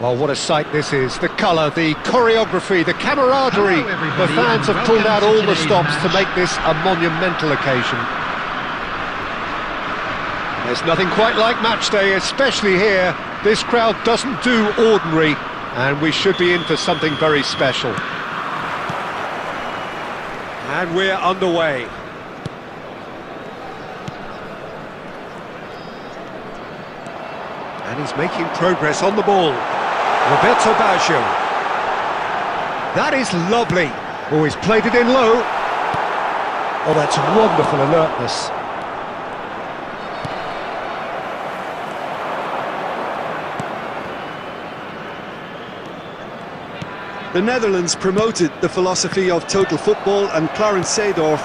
Well, what a sight this is. The colour, the choreography, the camaraderie. The fans have pulled out all the stops to make this a monumental occasion. There's nothing quite like match day, especially here. This crowd doesn't do ordinary, and we should be in for something very special. And we're underway. And he's making progress on the ball. Roberto Baggio. That is lovely. Oh, he's played it in low. Oh, that's wonderful alertness. The Netherlands promoted the philosophy of total football, and Clarence Seedorf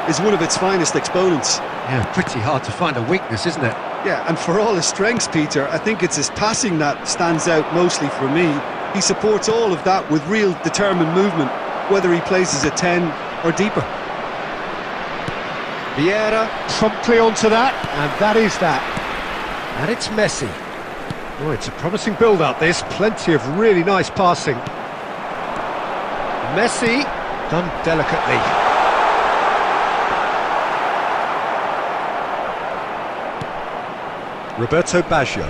is one of its finest exponents. Yeah, pretty hard to find a weakness, isn't it? Yeah, and for all his strengths, Peter, I think it's his passing that stands out mostly for me. He supports all of that with real determined movement, whether he plays as a 10 or deeper. Vieira promptly onto that, and that is that. And it's Messi. Oh, it's a promising build-up, this. Plenty of really nice passing. Messi, done delicately. Roberto Baggio.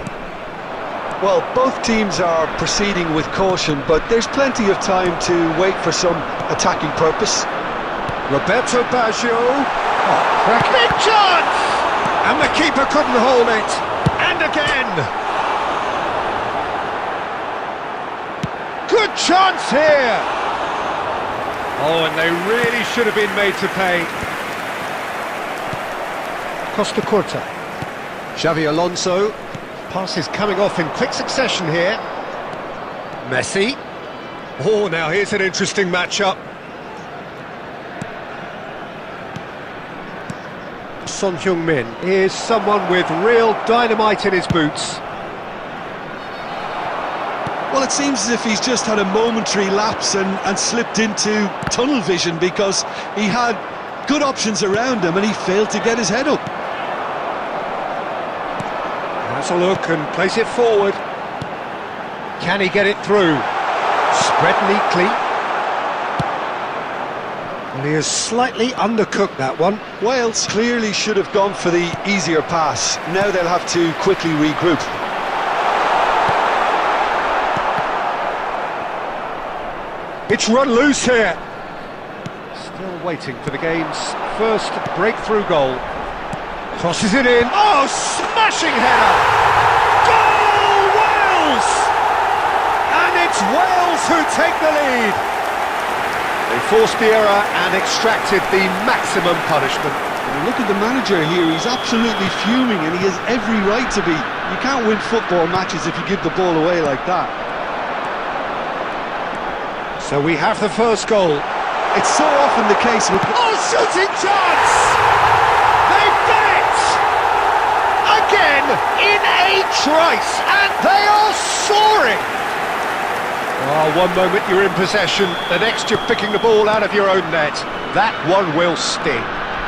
Well, both teams are proceeding with caution, but there's plenty of time to wait for some attacking purpose. Roberto Baggio. Oh, cracking chance! And the keeper couldn't hold it. And again. Good chance here. Oh, and they really should have been made to pay. Costa Curta. Xavi Alonso. Passes coming off in quick succession here. Messi. Oh, now here's an interesting matchup. Son Heung-min is someone with real dynamite in his boots. Well, it seems as if he's just had a momentary lapse and slipped into tunnel vision, because he had good options around him and he failed to get his head up. Has a look and place it forward. Can he get it through? Spread neatly. Well, he has slightly undercooked that one. Wales clearly should have gone for the easier pass. Now they'll have to quickly regroup. It's run loose here. Still waiting for the game's first breakthrough goal. Crosses it in. Oh, smashing header! Goal, Wales! And it's Wales who take the lead. They forced the error and extracted the maximum punishment. And look at the manager here. He's absolutely fuming, and he has every right to be. You can't win football matches if you give the ball away like that. So we have the first goal. It's so often the case with... Oh, shooting chance! They've done it! Again, in a trice, and they are soaring! Oh, one moment you're in possession, the next you're picking the ball out of your own net. That one will sting.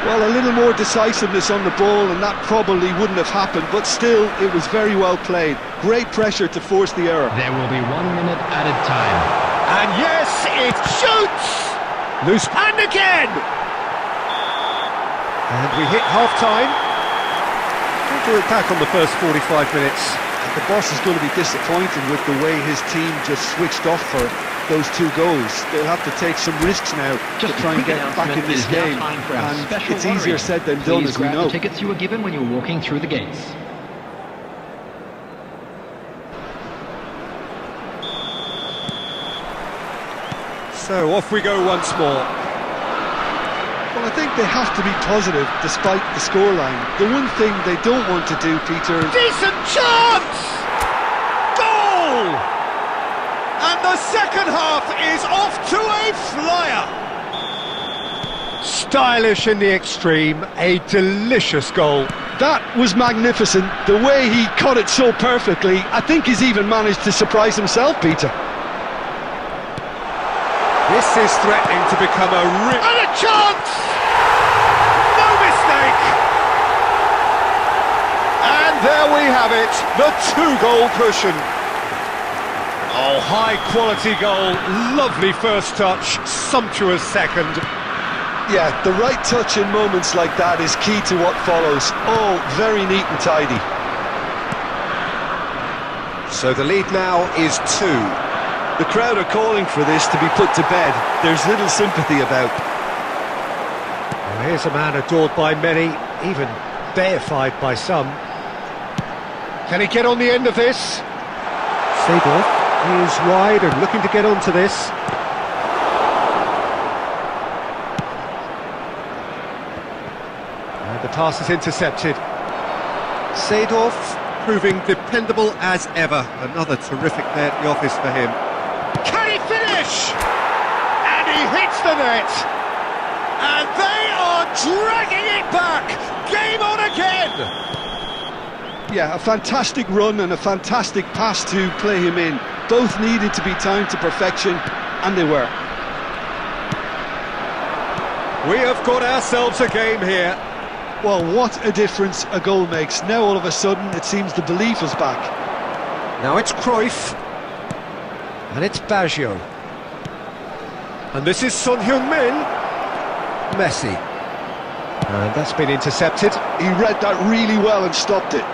Well, a little more decisiveness on the ball, and that probably wouldn't have happened, but still, it was very well played. Great pressure to force the error. There will be 1 minute added time. And yes, it shoots! Loose, and again! And we hit half-time. We'll do it back on the first 45 minutes. The boss is going to be disappointed with the way his team just switched off for those 2 goals. They'll have to take some risks now to try and get back in this game. And it's easier said than done, as we know. The tickets you were given when you were walking through the gates. So off we go once more. Well, I think they have to be positive despite the scoreline. The one thing they don't want to do, Peter... Decent chance! Goal! And the second half is off to a flyer! Stylish in the extreme, a delicious goal. That was magnificent. The way he cut it so perfectly, I think he's even managed to surprise himself, Peter. This is threatening to become a and a chance! No mistake! And there we have it, the 2-goal cushion. Oh, high-quality goal, lovely first touch, sumptuous second. Yeah, the right touch in moments like that is key to what follows. All very neat and tidy. So the lead now is 2. The crowd are calling for this to be put to bed. There's little sympathy about. Well, here's a man adored by many, even deified by some. Can he get on the end of this? Seedorf is wide and looking to get onto this. And the pass is intercepted. Seedorf proving dependable as ever. Another terrific day at the office for him. Can he finish? And he hits the net. And they are dragging it back. Game on again. Yeah, a fantastic run and a fantastic pass to play him in. Both needed to be timed to perfection, and they were. We have got ourselves a game here. Well, what a difference a goal makes. Now all of a sudden it seems the belief is back. Now it's Cruyff. And it's Baggio. And this is Son Heung-min. Messi. And that's been intercepted. He read that really well and stopped it.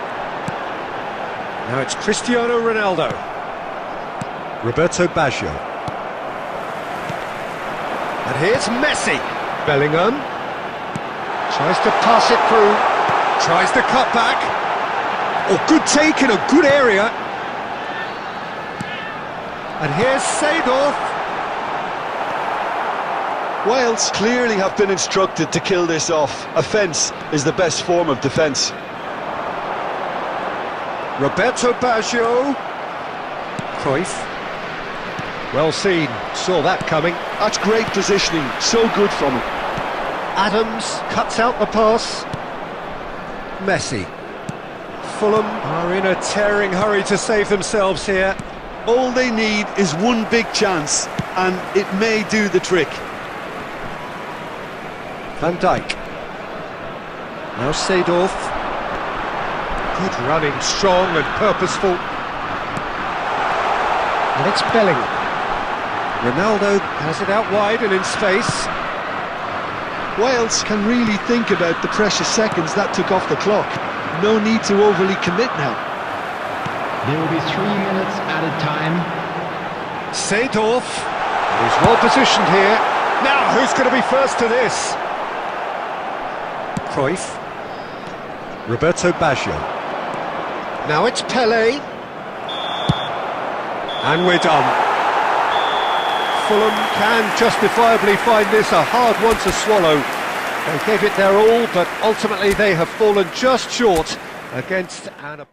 Now it's Cristiano Ronaldo. Roberto Baggio. And here's Messi. Bellingham. Tries to pass it through. Tries to cut back. Oh, good take in a good area. And here's Seedorf. Wales clearly have been instructed to kill this off. Offence is the best form of defence. Roberto Baggio. Cruyff. Well seen, saw that coming. That's great positioning, so good from him. Adams cuts out the pass. Messi. Fulham are in a tearing hurry to save themselves here. All they need is one big chance, and it may do the trick. Van Dijk. Now Seedorf. Good running, strong and purposeful. And it's Bellingham. Ronaldo has it out wide and in space. Wales can really think about the precious seconds that took off the clock. No need to overly commit now. There will be 3 minutes added time. Seedorf is well positioned here. Now, who's going to be first to this? Cruyff. Roberto Baggio. Now it's Pelé. And we're done. Fulham can justifiably find this a hard one to swallow. They gave it their all, but ultimately they have fallen just short against an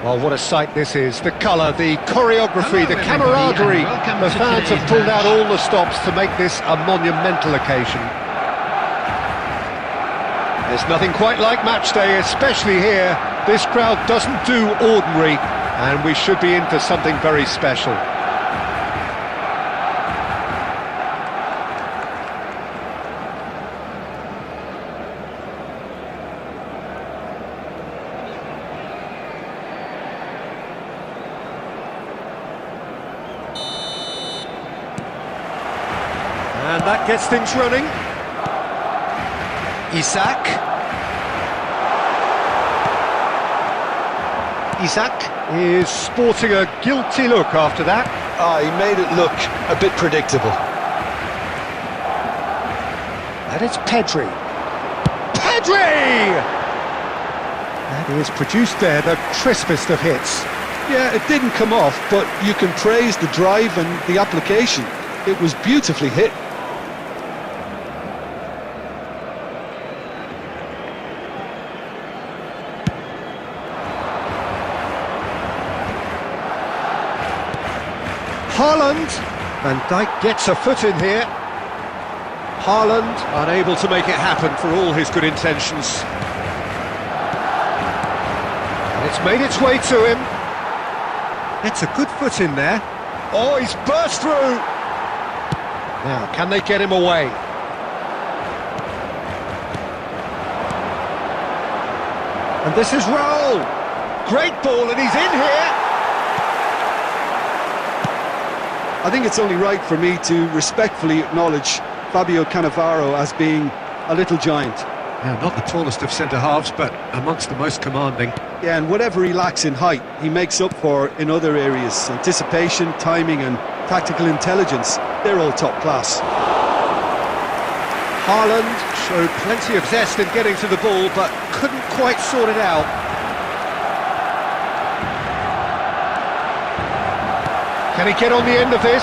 Well, what a sight this is. The colour, the choreography, Hello, the everybody, camaraderie. and welcome The to fans have today's pulled out match. all the stops to make this a monumental occasion. There's nothing quite like match day, especially here. This crowd doesn't do ordinary, and we should be in for something very special. And that gets things running. Isak. Is sporting a guilty look after that. He made it look a bit predictable. And it's Pedri. Pedri! That is produced there the crispest of hits. Yeah, it didn't come off, but you can praise the drive and the application. It was beautifully hit. Haaland. Van Dijk gets a foot in here. Haaland unable to make it happen for all his good intentions. And it's made its way to him. It's a good foot in there. Oh, he's burst through. Now, can they get him away? And this is Raul. Great ball, and he's in here. I think it's only right for me to respectfully acknowledge Fabio Cannavaro as being a little giant. Yeah, not the tallest of centre-halves, but amongst the most commanding. Yeah, and whatever he lacks in height, he makes up for in other areas. Anticipation, timing and tactical intelligence, they're all top class. Haaland showed plenty of zest in getting to the ball, but couldn't quite sort it out. Can he get on the end of this?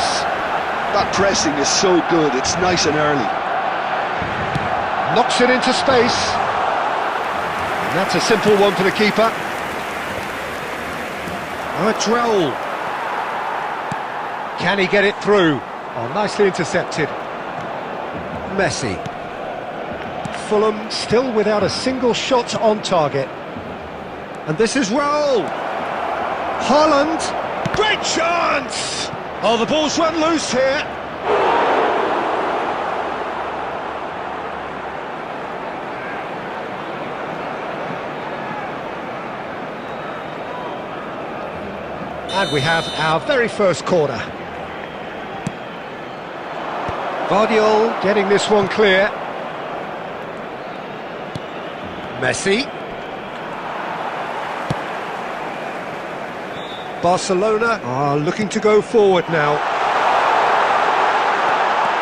That pressing is so good, it's nice and early. Knocks it into space. And that's a simple one for the keeper. Oh, it's Raul. Can he get it through? Oh, nicely intercepted. Messi. Fulham still without a single shot on target. And this is Raul. Haaland. Great chance! Oh, the ball's run loose here. And we have our very first corner. Vardiol getting this one clear. Messi. Barcelona are looking to go forward now.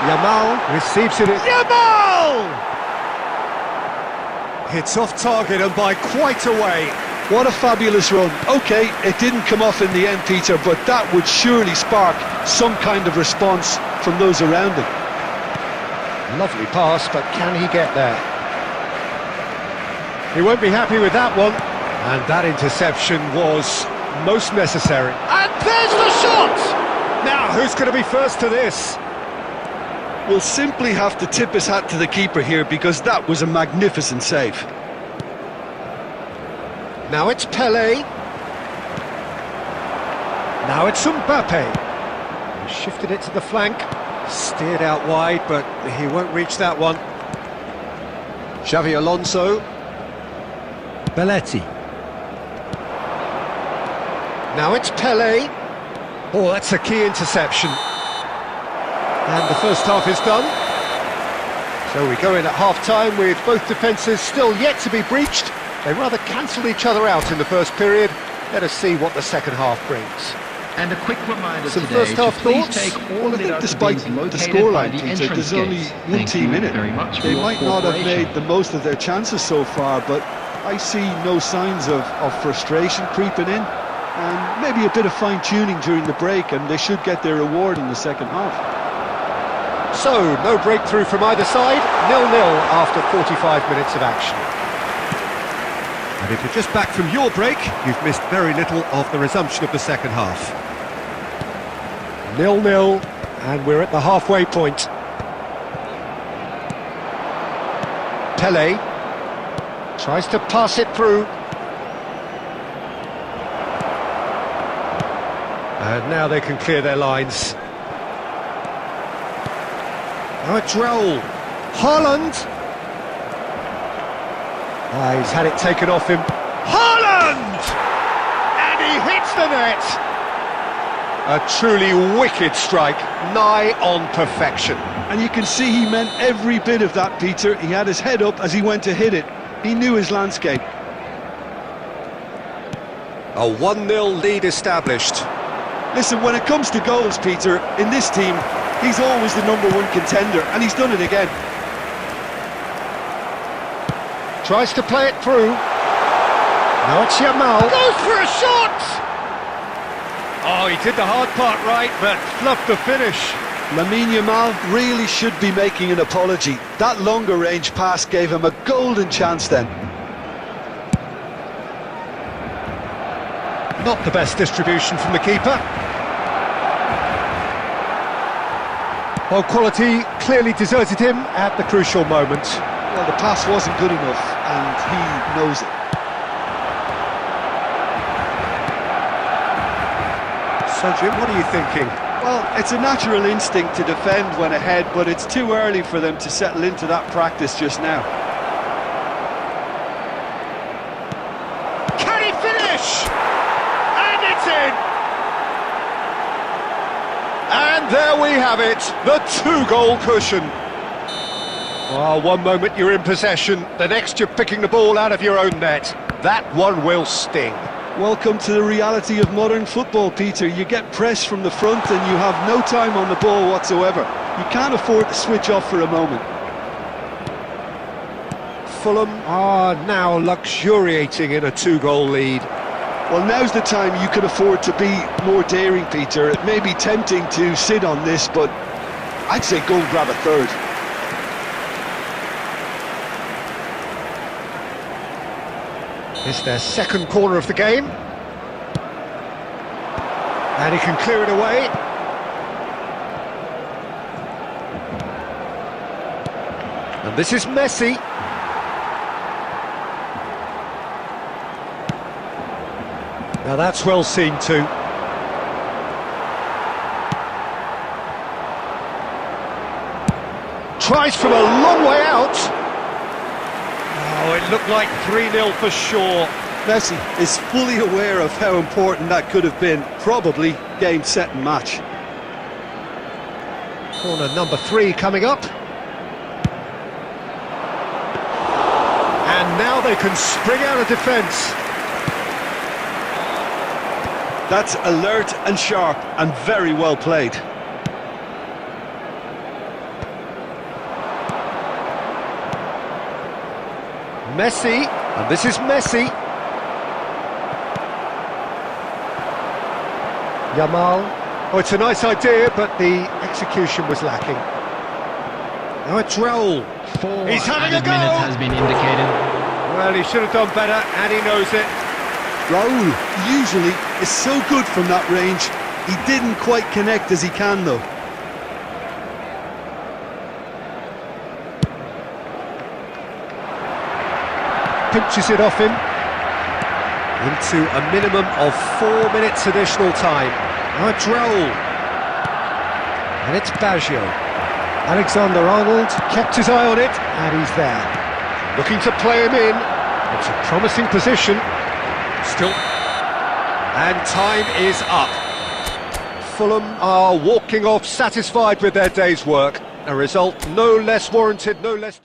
Yamal receives it. Yamal! Hits off target and by quite a way. What a fabulous run. OK, it didn't come off in the end, Peter, but that would surely spark some kind of response from those around him. Lovely pass, but can he get there? He won't be happy with that one. And that interception was most necessary. And there's the shot! Now, who's going to be first to this? We'll simply have to tip his hat to the keeper here because that was a magnificent save. Now it's Pelé. Now it's Mbappe. He shifted it to the flank. Steered out wide, but he won't reach that one. Xavi Alonso. Belletti. Now it's Pelé. Oh, that's a key interception. And the first half is done. So we go in at half-time with both defences still yet to be breached. They rather cancelled each other out in the first period. Let us see what the second half brings. And a quick reminder Some today first to half please thoughts? take all I think the despite the scoreline, Peter, there's only one team in it. They might not have made the most of their chances so far, but I see no signs of frustration creeping in. And maybe a bit of fine-tuning during the break, and they should get their reward in the second half. So, no breakthrough from either side, 0-0 after 45 minutes of action. And if you're just back from your break, you've missed very little of the resumption of the second half. 0-0, and we're at the halfway point. Pele tries to pass it through. And now they can clear their lines. Now it's Raul. Haaland! He's had it taken off him. Haaland! And he hits the net! A truly wicked strike, nigh on perfection. And you can see he meant every bit of that, Peter. He had his head up as he went to hit it. He knew his landscape. A 1-0 lead established. Listen, when it comes to goals, Peter, in this team, he's always the #1 contender, and he's done it again. Tries to play it through. Now it's Yamal. Goes for a shot! Oh, he did the hard part right, but fluffed the finish. Lamine Yamal really should be making an apology. That longer range pass gave him a golden chance then. Not the best distribution from the keeper. Well, quality clearly deserted him at the crucial moment. Well, the pass wasn't good enough, and he knows it. So, Jim, what are you thinking? Well, it's a natural instinct to defend when ahead, but it's too early for them to settle into that practice just now. Can he finish? And it's in! And there we have it, the 2-goal cushion. Well, one moment you're in possession, the next you're picking the ball out of your own net. That one will sting. Welcome to the reality of modern football, Peter. You get pressed from the front and you have no time on the ball whatsoever. You can't afford to switch off for a moment. Fulham are now luxuriating in a 2-goal lead. Well, now's the time you can afford to be more daring, Peter. It may be tempting to sit on this, but I'd say go and grab a third. It's their second corner of the game. And he can clear it away. And this is Messi. Now that's well seen too. Tries from a long way out. Oh, it looked like 3-0 for sure. Messi is fully aware of how important that could have been. Probably game, set and match. Corner number 3 coming up. And now they can spring out of defence. That's alert and sharp and very well played. Messi, and this is Messi. Yamal. Oh, it's a nice idea, but the execution was lacking. Now it's Raul. 4 He's having a added go! minutes has been indicated. Well, he should have done better, and he knows it. Raul usually is so good from that range. He didn't quite connect as he can, though. Pinches it off him. Into a minimum of 4 minutes additional time. Now it's Raul. And it's Baggio. Alexander-Arnold kept his eye on it, and he's there. Looking to play him in. It's a promising position. Still. And time is up. Fulham are walking off satisfied with their day's work. A result no less warranted, no less...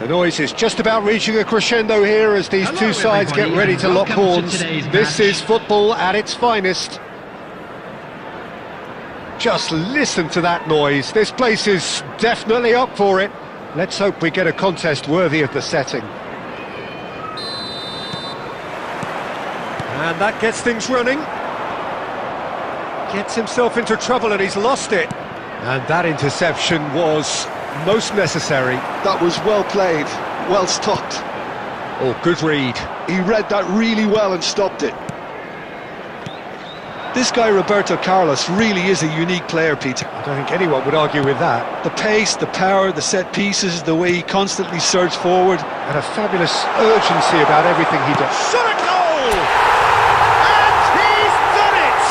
The noise is just about reaching a crescendo here as these two sides get ready to lock horns. This is football at its finest. Just listen to that noise. This place is definitely up for it. Let's hope we get a contest worthy of the setting. And that gets things running. Gets himself into trouble and he's lost it. And that interception was most necessary. That was well played, well stopped. Oh, good read. He read that really well and stopped it. This guy, Roberto Carlos, really is a unique player, Peter. I don't think anyone would argue with that. The pace, the power, the set pieces, the way he constantly surged forward. And a fabulous urgency about everything he does. Shot a goal! And he's done it!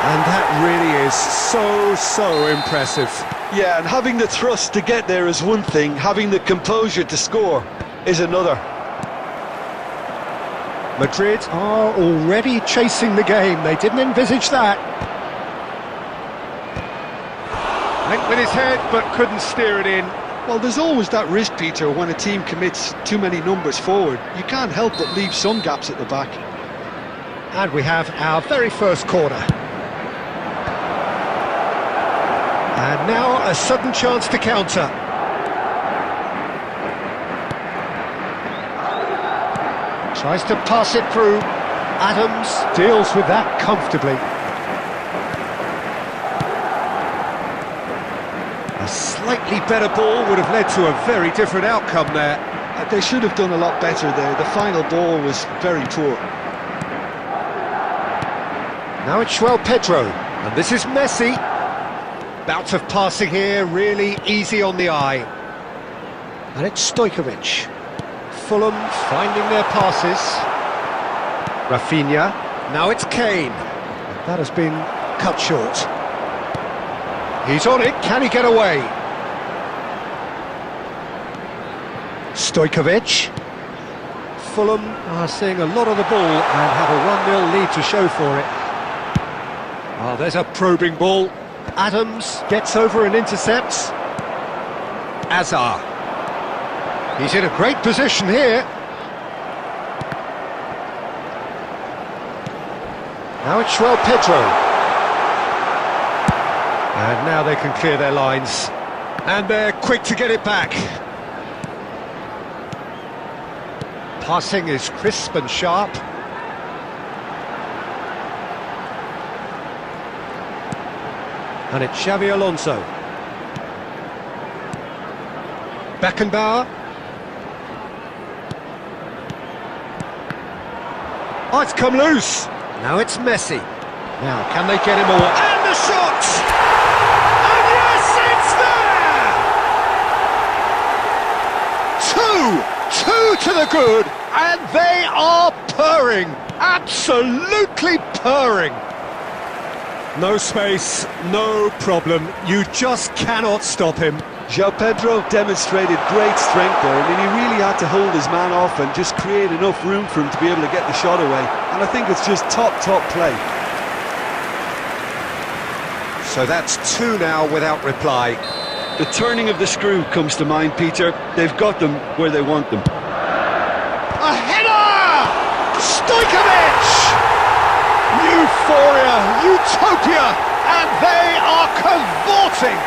And that really is so impressive. Yeah, and having the thrust to get there is one thing, having the composure to score is another. Madrid are already chasing the game. They didn't envisage that. Went with his head, but couldn't steer it in. Well, there's always that risk, Peter, when a team commits too many numbers forward. You can't help but leave some gaps at the back. And we have our very first corner. And now a sudden chance to counter. Tries to pass it through. Adams deals with that comfortably. A slightly better ball would have led to a very different outcome there. They should have done a lot better there. The final ball was very poor. Now it's João Pedro, and this is Messi. Bout of passing here, really easy on the eye. And it's Stojkovic. Fulham finding their passes. Rafinha, now it's Kane. That has been cut short. He's on it, can he get away? Stojkovic. Fulham are seeing a lot of the ball and have a 1-0 lead to show for it. Oh, there's a probing ball. Adams gets over and intercepts. Azar. He's in a great position here. Now it's João Pedro. And now they can clear their lines. And they're quick to get it back. Passing is crisp and sharp. And it's Xavi Alonso. Beckenbauer. Oh, it's come loose. Now it's Messi. Now, can they get him away? And the shot! And yes, it's there! Two to the good, and they are purring. Absolutely purring. No space, no problem. You just cannot stop him. João Pedro demonstrated great strength there. I mean, he really had to hold his man off and just create enough room for him to be able to get the shot away. And I think it's just top play. So that's two now without reply. The turning of the screw comes to mind, Peter. They've got them where they want them. A header! Stojkovic! Euphoria, utopia, and they are cavorting!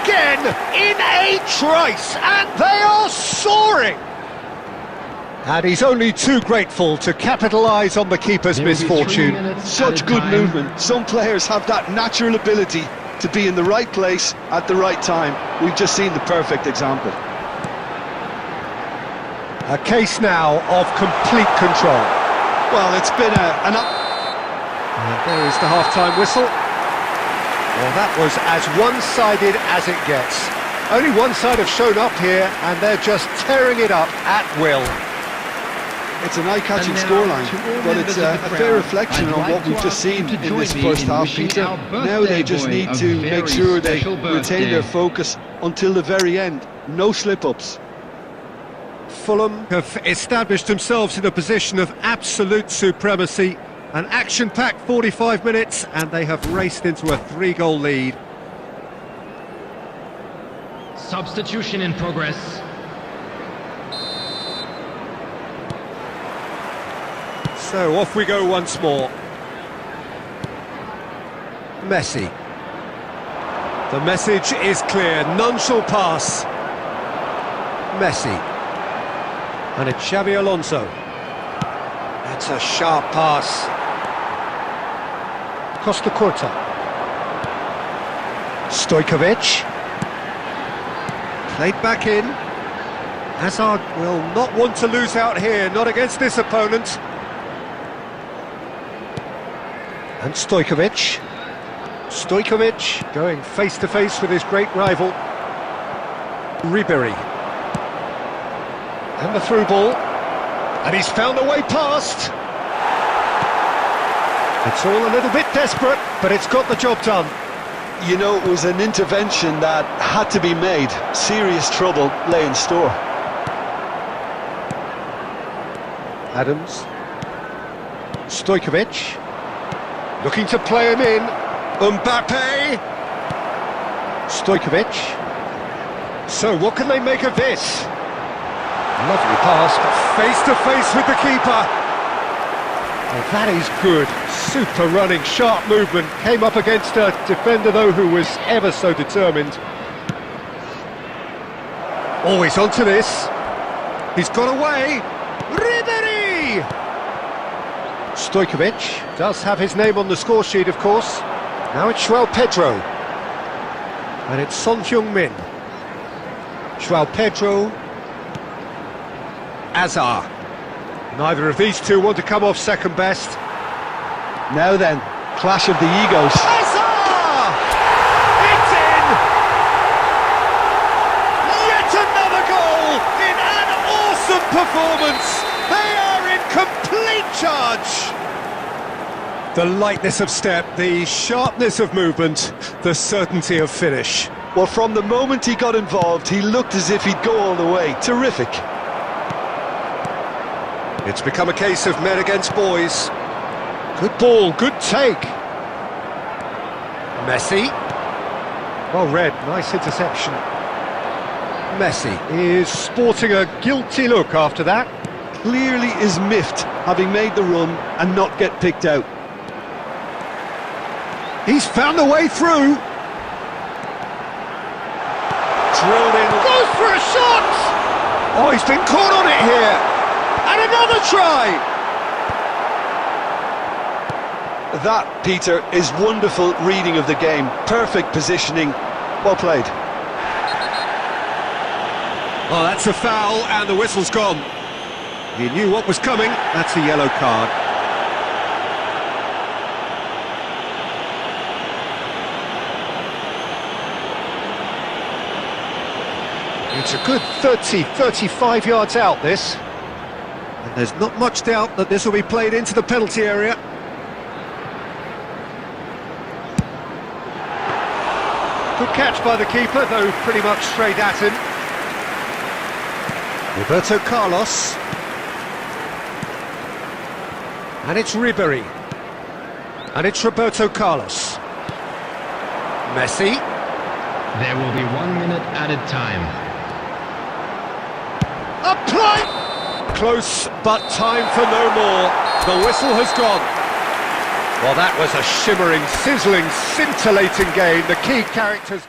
Again, in a trice, and they are soaring! And he's only too grateful to capitalise on the keeper's misfortune. Such good movement. Some players have that natural ability to be in the right place at the right time. We've just seen the perfect example. A case now of complete control. Well, it's been an up. And there is the half-time whistle. Well, that was as one-sided as it gets. Only one side have shown up here, and they're just tearing it up at will. It's an eye-catching scoreline, but it's a fair reflection on what we've just seen in this first half, Peter. Now they just need to make sure they retain their focus until the very end. No slip-ups. Fulham have established themselves in a position of absolute supremacy. An action-packed 45 minutes, and they have raced into a 3-goal lead. Substitution in progress. So off we go once more. Messi. The message is clear, none shall pass. Messi. And it's Xabi Alonso. That's a sharp pass. Costa Curta. Stojkovic. Played back in. Hazard will not want to lose out here, not against this opponent. And Stojkovic. Stojkovic going face to face with his great rival. Ribery. And the through ball. And he's found a way past. It's all a little bit desperate, but it's got the job done. You know, it was an intervention that had to be made. Serious trouble lay in store. Adams. Stojkovic. Looking to play him in. Mbappe. Stojkovic. So what can they make of this? Lovely pass, but face to face with the keeper. Oh, that is good. Super running, sharp movement. Came up against a defender, though, who was ever so determined. Always onto this. He's got away. Ribery! Stojkovic does have his name on the score sheet, of course. Now it's João Pedro. And it's Son Heung-min. João Pedro. Azar. Neither of these two want to come off second best. Now then, clash of the egos. Azar! It's in! Yet another goal in an awesome performance! They are in complete charge! The lightness of step, the sharpness of movement, the certainty of finish. Well, from the moment he got involved, he looked as if he'd go all the way. Terrific. It's become a case of men against boys. Good ball, good take. Messi. Well read, nice interception. Messi is sporting a guilty look after that. Clearly is miffed, having made the run and not get picked out. He's found a way through. Drilled in. Goes for a shot! Oh, he's been caught on it here. And another try! That, Peter, is wonderful reading of the game. Perfect positioning. Well played. Oh, that's a foul, and the whistle's gone. He knew what was coming. That's a yellow card. It's a good 30, 35 yards out, this. And there's not much doubt that this will be played into the penalty area. Good catch by the keeper, though pretty much straight at him. Roberto Carlos. And it's Ribery. And it's Roberto Carlos. Messi. There will be 1 minute added time. Apply! Close, but time for no more. The whistle has gone. Well, that was a shimmering, sizzling, scintillating game. The key characters...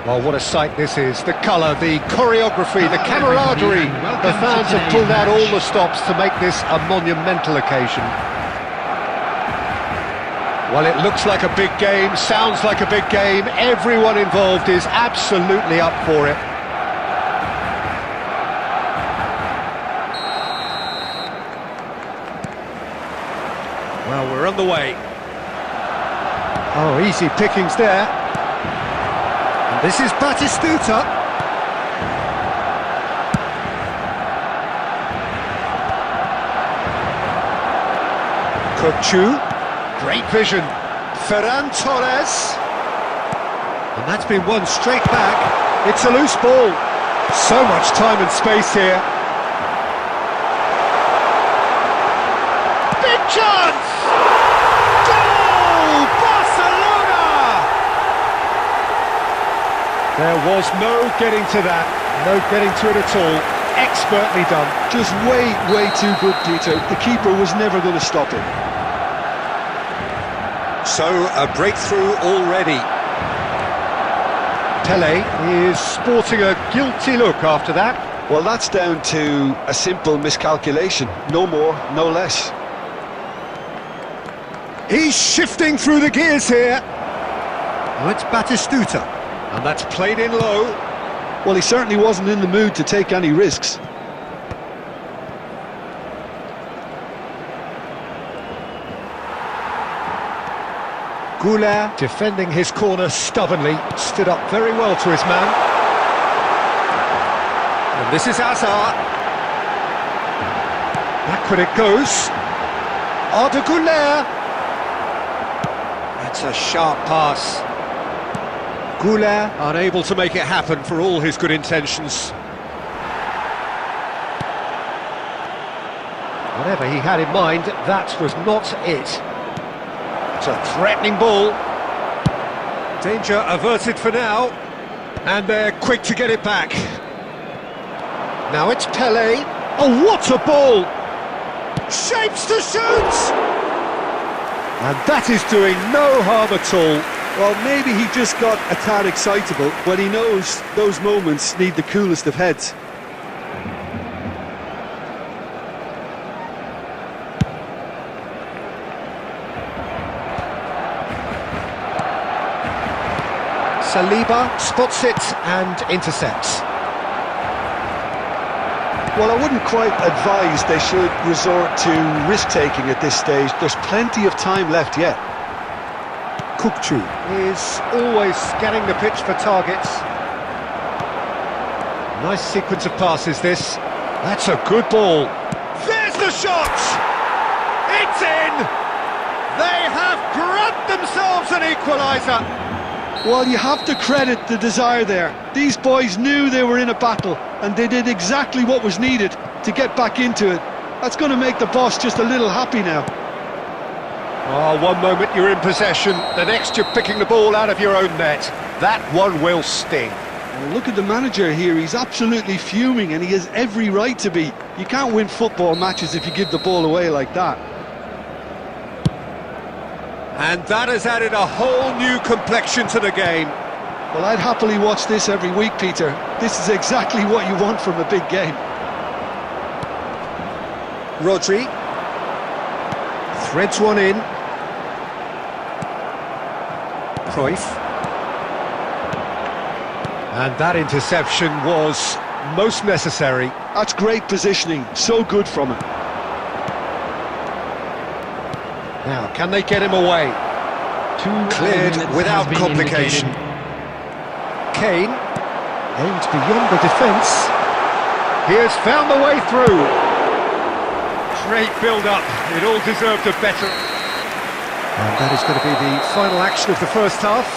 Well, what a sight this is. The colour, the choreography, the camaraderie. The fans have pulled out all the stops to make this a monumental occasion. Well, it looks like a big game, sounds like a big game. Everyone involved is absolutely up for it. Well, we're on the way. Oh, easy pickings there. And this is Batistuta. Kukçu. Great vision. Ferran Torres. And that's been won straight back. It's a loose ball. So much time and space here. Big chance! Goal! Barcelona! There was no getting to that. No getting to it at all. Expertly done. Just way too good, Peter. The keeper was never going to stop it. So, a breakthrough already. Pele is sporting a guilty look after that. Well, that's down to a simple miscalculation. No more, no less. He's shifting through the gears here. Well, it's Batistuta. And that's played in low. Well, he certainly wasn't in the mood to take any risks. Goulart, defending his corner stubbornly, stood up very well to his man. And this is Hazard. Backward it goes. Arda Goulart. That's a sharp pass. Goulart unable to make it happen for all his good intentions. Whatever he had in mind, that was not it. It's a threatening ball. Danger averted for now. And they're quick to get it back. Now it's Pele. Oh, what a ball! Shapes to shoot! And that is doing no harm at all. Well, maybe he just got a tad excitable when he knows those moments need the coolest of heads. Saliba spots it and intercepts. Well, I wouldn't quite advise they should resort to risk-taking at this stage. There's plenty of time left yet. Kukçu is always scanning the pitch for targets. Nice sequence of passes, this. That's a good ball. There's the shot! It's in! They have grabbed themselves an equaliser! Well, you have to credit the desire there. These boys knew they were in a battle, and they did exactly what was needed to get back into it. That's going to make the boss just a little happy now. Oh, one moment you're in possession, the next you're picking the ball out of your own net. That one will sting. Well, look at the manager here, he's absolutely fuming, and he has every right to be. You can't win football matches if you give the ball away like that. And that has added a whole new complexion to the game. Well, I'd happily watch this every week, Peter. This is exactly what you want from a big game. Rodri threads one in. Cruyff. And that interception was most necessary. That's great positioning, so good from him. Now, can they get him away? Cleared without complication. Kane aimed beyond the defence. He has found the way through. Great build-up. It all deserved a better. And that is going to be the final action of the first half.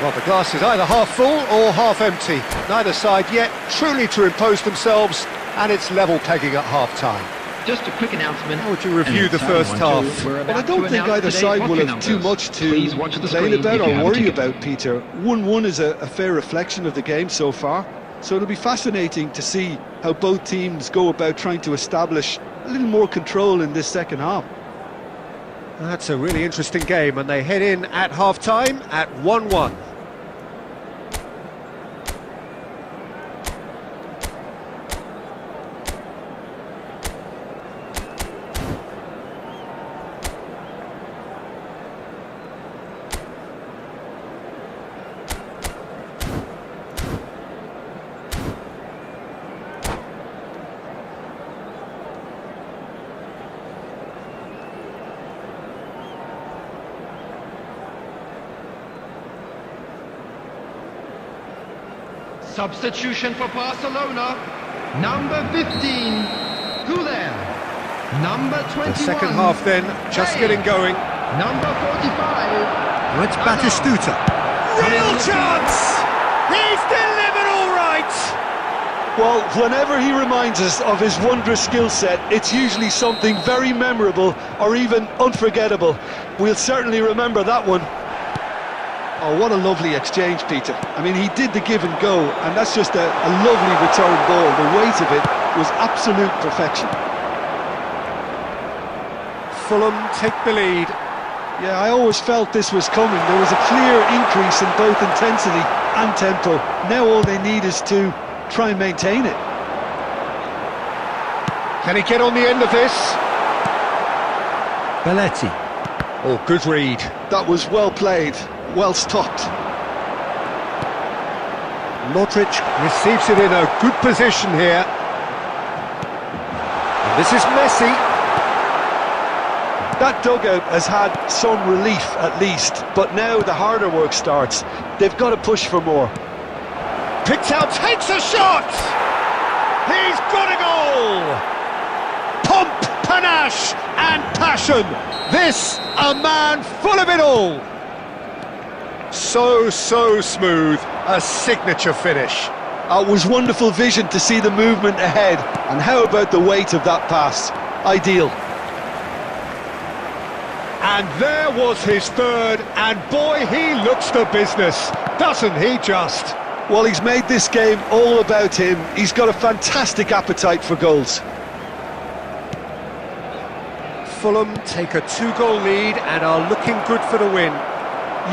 Well, the glass is either half full or half empty. Neither side yet truly to impose themselves, and it's level pegging at half-time. Just a quick announcement. How would you review the first half? Well, I don't think either side will have too much to complain about or worry about, Peter. 1-1 is a fair reflection of the game so far, so it'll be fascinating to see how both teams go about trying to establish a little more control in this second half. That's a really interesting game, and they head in at half-time at 1-1. Substitution for Barcelona. Number 15, Guler. Number 21. The second half then, just getting going. Number 45. Now it's Batistuta. Real chance! He's delivered all right! Well, whenever he reminds us of his wondrous skill set, it's usually something very memorable or even unforgettable. We'll certainly remember that one. Oh, what a lovely exchange, Peter. I mean, he did the give and go, and that's just a lovely return ball. The weight of it was absolute perfection. Fulham take the lead. Yeah, I always felt this was coming. There was a clear increase in both intensity and tempo. Now all they need is to try and maintain it. Can he get on the end of this? Belletti. Oh, good read. That was well played, well stopped. Modric receives it in a good position here. And this is Messi. That dugout has had some relief at least, but now the harder work starts. They've got to push for more. Picked out, takes a shot! He's got a goal! Pomp, panache and passion. This, a man full of it all. So smooth, a signature finish. It was wonderful vision to see the movement ahead, and how about the weight of that pass? Ideal. And there was his third, and boy, he looks the business, doesn't he just? Well, he's made this game all about him. He's got a fantastic appetite for goals. Fulham take a 2-goal lead and are looking good for the win.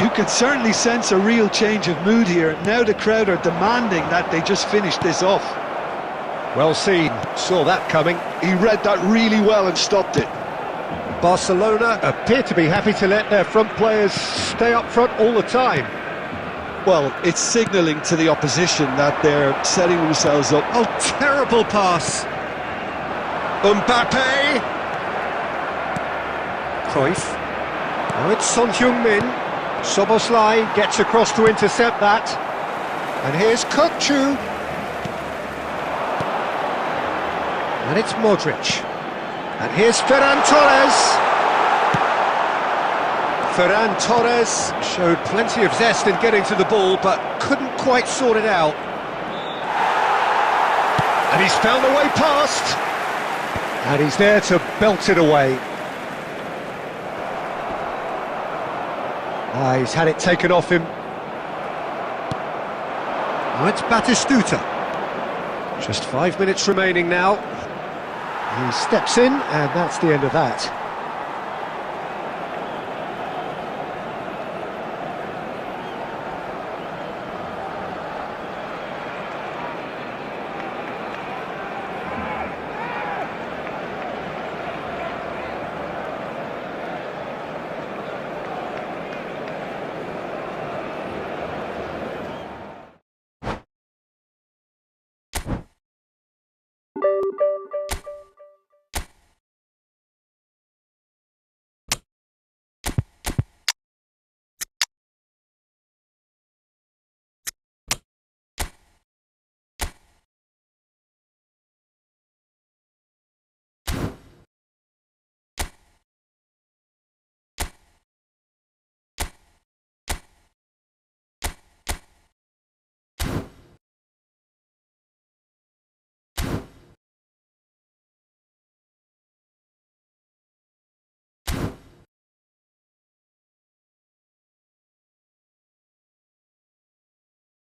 You can certainly sense a real change of mood here. Now the crowd are demanding that they just finish this off. Well seen, saw that coming. He read that really well and stopped it. Barcelona appear to be happy to let their front players stay up front all the time. Well, it's signalling to the opposition that they're setting themselves up. Oh, terrible pass. Mbappe. Cruyff. Now it's Son Heung-min. Szoboszlai gets across to intercept that. And here's Kökçü. And it's Modric. And here's Ferran Torres. Ferran Torres showed plenty of zest in getting to the ball, but couldn't quite sort it out. And he's found a way past. And he's there to belt it away. He's had it taken off him. Now it's Batistuta. Just 5 minutes remaining now. He steps in, and that's the end of that.